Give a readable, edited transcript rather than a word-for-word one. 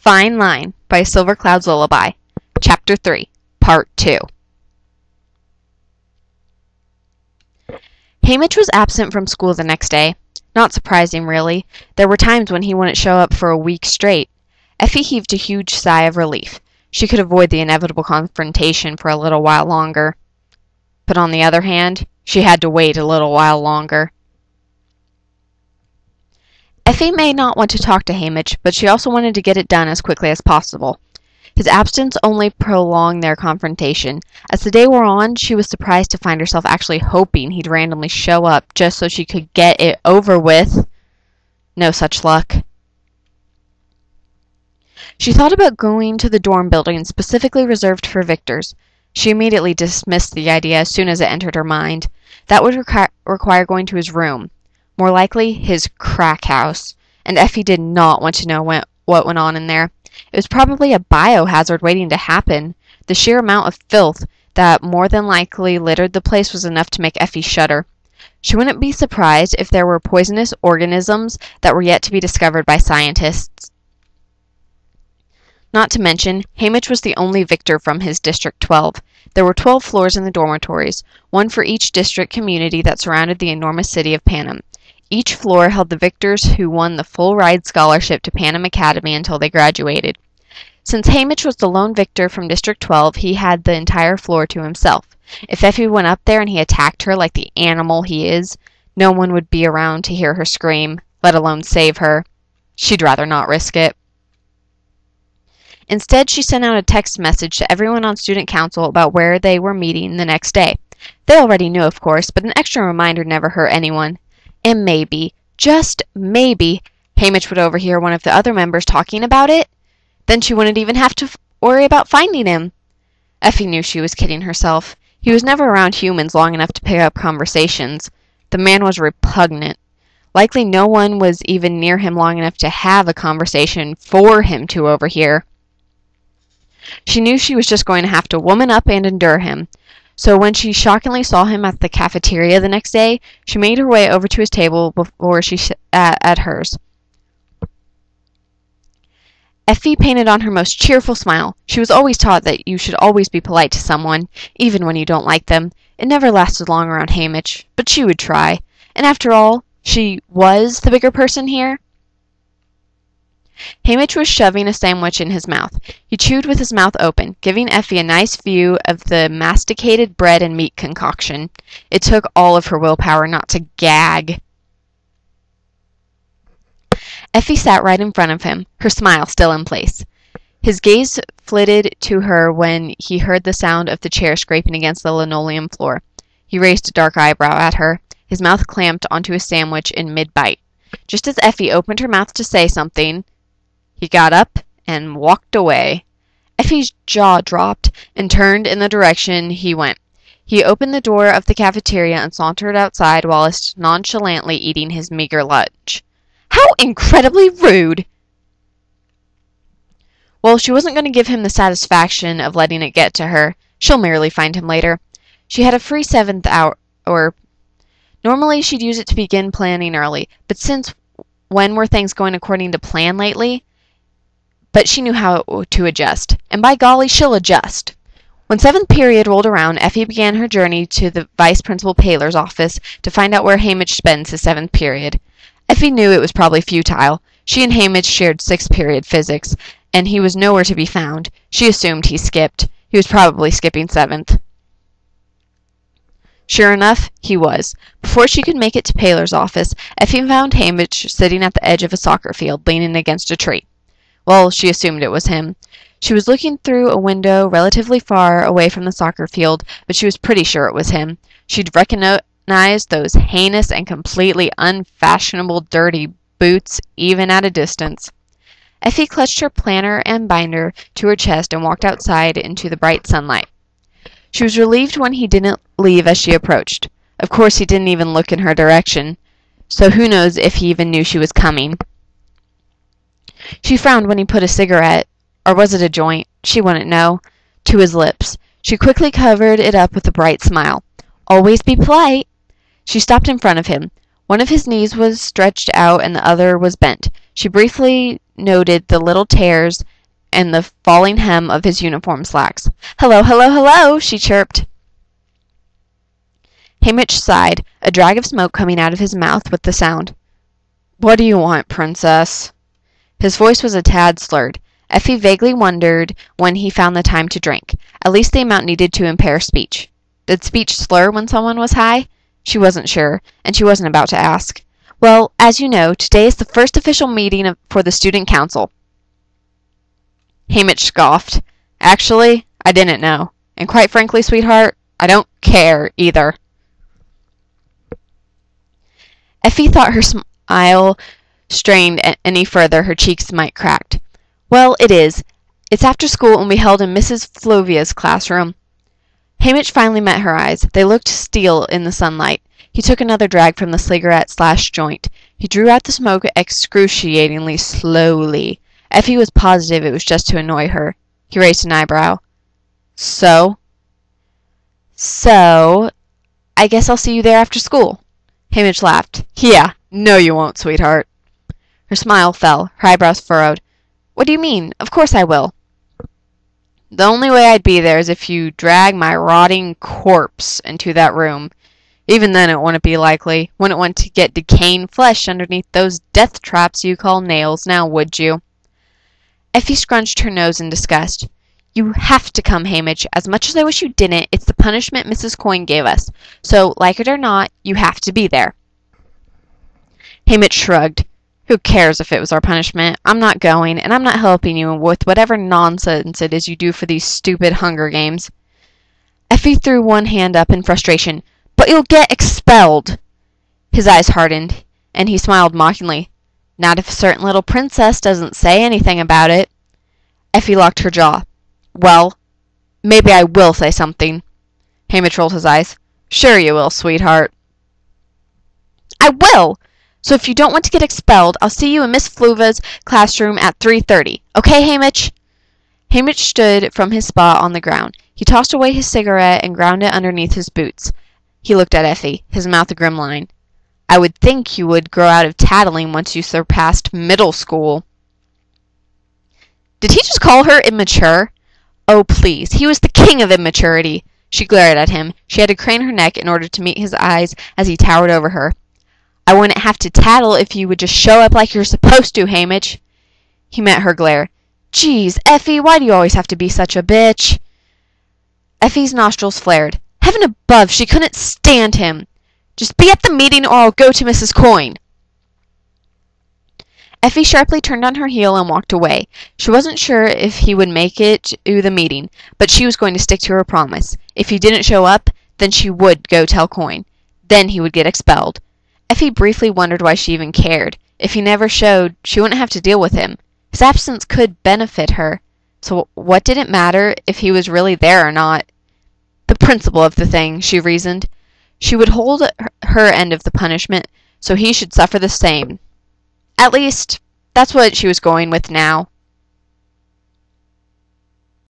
Fine Line by Silver Cloud's Lullaby, Chapter 3, Part 2. Haymitch was absent from school the next day. Not surprising, really. There were times when he wouldn't show up for a week straight. Effie heaved a huge sigh of relief. She could avoid the inevitable confrontation for a little while longer. But on the other hand, she had to wait a little while longer. Effie may not want to talk to Haymitch, but she also wanted to get it done as quickly as possible. His absence only prolonged their confrontation. As the day wore on, she was surprised to find herself actually hoping he'd randomly show up just so she could get it over with. No such luck. She thought about going to the dorm building specifically reserved for Victors. She immediately dismissed the idea as soon as it entered her mind. That would require going to his room. More likely, his crack house. And Effie did not want to know what went on in there. It was probably a biohazard waiting to happen. The sheer amount of filth that more than likely littered the place was enough to make Effie shudder. She wouldn't be surprised if there were poisonous organisms that were yet to be discovered by scientists. Not to mention, Haymitch was the only Victor from his District 12. There were 12 floors in the dormitories, one for each district community that surrounded the enormous city of Panem. Each floor held the Victors who won the full-ride scholarship to Panem Academy until they graduated. Since Haymitch was the lone Victor from District 12, he had the entire floor to himself. If Effie went up there and he attacked her like the animal he is, no one would be around to hear her scream, let alone save her. She'd rather not risk it. Instead, she sent out a text message to everyone on student council about where they were meeting the next day. They already knew, of course, but an extra reminder never hurt anyone. And maybe, just maybe, Haymitch would overhear one of the other members talking about it. Then she wouldn't even have to worry about finding him. Effie knew she was kidding herself. He was never around humans long enough to pick up conversations. The man was repugnant. Likely no one was even near him long enough to have a conversation for him to overhear. She knew she was just going to have to woman up and endure him. So when she shockingly saw him at the cafeteria the next day, she made her way over to his table before she at hers. Effie painted on her most cheerful smile. She was always taught that you should always be polite to someone, even when you don't like them. It never lasted long around Haymitch, but she would try. And after all, she was the bigger person here. Haymitch was shoving a sandwich in his mouth. He chewed with his mouth open, giving Effie a nice view of the masticated bread and meat concoction. It took all of her willpower not to gag. Effie sat right in front of him, her smile still in place. His gaze flitted to her when he heard the sound of the chair scraping against the linoleum floor. He raised a dark eyebrow at her, his mouth clamped onto his sandwich in mid-bite. Just as Effie opened her mouth to say something, he got up and walked away. Effie's jaw dropped and turned in the direction he went. He opened the door of the cafeteria and sauntered outside while nonchalantly eating his meager lunch. How incredibly rude! Well, she wasn't going to give him the satisfaction of letting it get to her. She'll merely find him later. She had a free 7th hour. Normally, she'd use it to begin planning early, but when were things going according to plan lately? But she knew how to adjust, and by golly, she'll adjust. When 7th period rolled around, Effie began her journey to the Vice Principal Paler's office to find out where Haymitch spends his 7th period. Effie knew it was probably futile. She and Haymitch shared 6th period physics, and he was nowhere to be found. She assumed he skipped. He was probably skipping 7th. Sure enough, he was. Before she could make it to Paler's office, Effie found Haymitch sitting at the edge of a soccer field, leaning against a tree. Well, she assumed it was him. She was looking through a window relatively far away from the soccer field, but she was pretty sure it was him. She'd recognized those heinous and completely unfashionable dirty boots even at a distance. Effie clutched her planner and binder to her chest and walked outside into the bright sunlight. She was relieved when he didn't leave as she approached. Of course, he didn't even look in her direction, so who knows if he even knew she was coming. She frowned when he put a cigarette, or was it a joint, she wouldn't know, to his lips. She quickly covered it up with a bright smile. Always be polite. She stopped in front of him. One of his knees was stretched out and the other was bent. She briefly noted the little tears and the falling hem of his uniform slacks. "Hello, hello, hello!" she chirped. Haymitch sighed, a drag of smoke coming out of his mouth with the sound. "What do you want, Princess?" His voice was a tad slurred. Effie vaguely wondered when he found the time to drink, at least the amount needed to impair speech. Did speech slur when someone was high? She wasn't sure, and she wasn't about to ask. "Well, as you know, today is the first official meeting for the student council." Haymitch scoffed. "Actually, I didn't know. And quite frankly, sweetheart, I don't care either." Effie thought her smile strained any further, her cheeks might crack. "Well, it is. It's after school and we held in Mrs. Fluvia's classroom." Haymitch finally met her eyes. They looked steel in the sunlight. He took another drag from the cigarette/joint. He drew out the smoke excruciatingly slowly. Effie was positive it was just to annoy her. He raised an eyebrow. So, I guess I'll see you there after school." Haymitch laughed. "Yeah, no you won't, sweetheart." Her smile fell, her eyebrows furrowed. "What do you mean? Of course I will." "The only way I'd be there is if you drag my rotting corpse into that room. Even then it wouldn't be likely. Wouldn't want to get decaying flesh underneath those death traps you call nails, now would you?" Effie scrunched her nose in disgust. "You have to come, Haymitch. As much as I wish you didn't, it's the punishment Mrs. Coyne gave us. So, like it or not, you have to be there." Haymitch shrugged. "Who cares if it was our punishment? I'm not going, and I'm not helping you with whatever nonsense it is you do for these stupid Hunger Games." Effie threw one hand up in frustration. "But you'll get expelled!" His eyes hardened, and he smiled mockingly. "Not if a certain little princess doesn't say anything about it." Effie locked her jaw. "Well, maybe I will say something." Haymitch rolled his eyes. "Sure you will, sweetheart." "I will! So if you don't want to get expelled, I'll see you in Miss Fluva's classroom at 3:30. Okay, Haymitch?" Haymitch stood from his spot on the ground. He tossed away his cigarette and ground it underneath his boots. He looked at Effie, his mouth a grim line. "I would think you would grow out of tattling once you surpassed middle school." Did he just call her immature? Oh, please. He was the king of immaturity. She glared at him. She had to crane her neck in order to meet his eyes as he towered over her. "I wouldn't have to tattle if you would just show up like you're supposed to, Haymitch." He met her glare. "Geez, Effie, why do you always have to be such a bitch?" Effie's nostrils flared. Heaven above, she couldn't stand him. "Just be at the meeting or I'll go to Mrs. Coyne." Effie sharply turned on her heel and walked away. She wasn't sure if he would make it to the meeting, but she was going to stick to her promise. If he didn't show up, then she would go tell Coyne. Then he would get expelled. Effie briefly wondered why she even cared. If he never showed, she wouldn't have to deal with him. His absence could benefit her. So what did it matter if he was really there or not? The principle of the thing, she reasoned. She would hold her end of the punishment, so he should suffer the same. At least, that's what she was going with now.